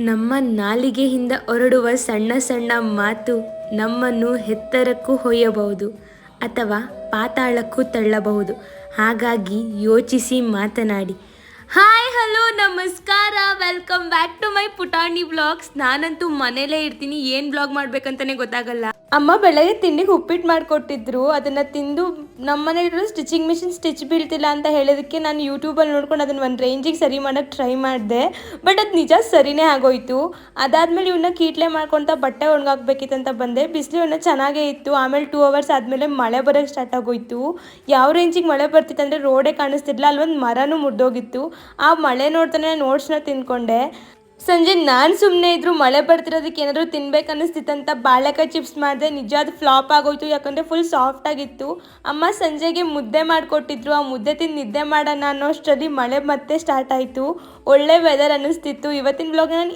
ನಮ್ಮ ನಾಲಿಗೆಯಿಂದ ಹೊರಡುವ ಸಣ್ಣ ಸಣ್ಣ ಮಾತು ನಮ್ಮನ್ನು ಎತ್ತರಕ್ಕೂ ಒಯ್ಯಬಹುದು ಅಥವಾ ಪಾತಾಳಕ್ಕೂ ತಳ್ಳಬಹುದು. ಹಾಗಾಗಿ ಯೋಚಿಸಿ ಮಾತನಾಡಿ. ಹಾಯ್, ಹಲೋ, ನಮಸ್ಕಾರ, ವೆಲ್ಕಮ್ ಬ್ಯಾಕ್ ಟು ಮೈ ಪುಟಾಣಿ ಬ್ಲಾಗ್ಸ್. ನಾನಂತೂ ಮನೇಲೇ ಇರ್ತೀನಿ, ಏನು ಬ್ಲಾಗ್ ಮಾಡ್ಬೇಕಂತಾನೆ ಗೊತ್ತಾಗಲ್ಲ. ಅಮ್ಮ ಬೆಳಗ್ಗೆ ತಿಂಡಿಗೆ ಉಪ್ಪಿಟ್ಟು ಮಾಡಿಕೊಟ್ಟಿದ್ರು. ಅದನ್ನು ತಿಂದು ನಮ್ಮ ಮನೆಯಲ್ಲಿರೋ ಸ್ಟಿಚಿಂಗ್ ಮಿಷಿನ್ ಸ್ಟಿಚ್ ಬೀಳ್ತಿಲ್ಲ ಅಂತ ಹೇಳೋದಕ್ಕೆ ನಾನು ಯೂಟ್ಯೂಬಲ್ಲಿ ನೋಡ್ಕೊಂಡು ಅದನ್ನು ಒಂದು ರೇಂಜಿಗೆ ಸರಿ ಮಾಡೋಕ್ಕೆ ಟ್ರೈ ಮಾಡಿದೆ. ಬಟ್ ಅದು ನಿಜ ಸರಿನೇ ಆಗೋಯ್ತು. ಅದಾದಮೇಲೆ ಇವನ್ನ ಕೀಟ್ಲೆ ಮಾಡ್ಕೊತ ಬಟ್ಟೆ ಒಣಗಾಕ್ಬೇಕಿತ್ತಂತ ಬಂದೆ. ಬಿಸಿಲು ಇನ್ನೂ ಚೆನ್ನಾಗೇ ಇತ್ತು. ಆಮೇಲೆ 2 ಅವರ್ಸ್ ಆದಮೇಲೆ ಮಳೆ ಬರೋಕ್ಕೆ ಸ್ಟಾರ್ಟ್ ಆಗೋಯ್ತು. ಯಾವ ರೇಂಜಿಗೆ ಮಳೆ ಬರ್ತಿತ್ತು ಅಂದರೆ ರೋಡೇ ಕಾಣಿಸ್ತಿರ್ಲಿಲ್ಲ. ಅಲ್ಲೊಂದು ಮರನೂ ಮುರಿದೋಗಿತ್ತು. ಆ ಮಳೆ ನೋಡ್ತಾನೆ ನೋಟ್ಸ್ನ ತಿಂದ್ಕೊಂಡೆ. ಸಂಜೆ ನಾನು ಸುಮ್ಮನೆ ಇದ್ರು ಮಳೆ ಬರ್ತಿರೋದಕ್ಕೆ ಏನಾದರೂ ತಿನ್ಬೇಕು ಅನ್ನಿಸ್ತಿತ್ತಂತ ಬಾಳೆಕಾಯಿ ಚಿಪ್ಸ್ ಮಾಡಿದೆ. ನಿಜ ಅದು ಫ್ಲಾಪ್ ಆಗೋಯ್ತು, ಯಾಕಂದರೆ ಫುಲ್ ಸಾಫ್ಟ್ ಆಗಿತ್ತು. ಅಮ್ಮ ಸಂಜೆಗೆ ಮುದ್ದೆ ಮಾಡಿಕೊಟ್ಟಿದ್ರು. ಆ ಮುದ್ದೆ ತಿಂದು ನಿದ್ದೆ ಮಾಡೋಣ ಅನ್ನೋ ಅಷ್ಟರಲ್ಲಿ ಮಳೆ ಮತ್ತೆ ಸ್ಟಾರ್ಟ್ ಆಯಿತು. ಒಳ್ಳೆ ವೆದರ್ ಅನ್ನಿಸ್ತಿತ್ತು. ಇವತ್ತಿನ ಬ್ಲಾಗ್ ನಾನು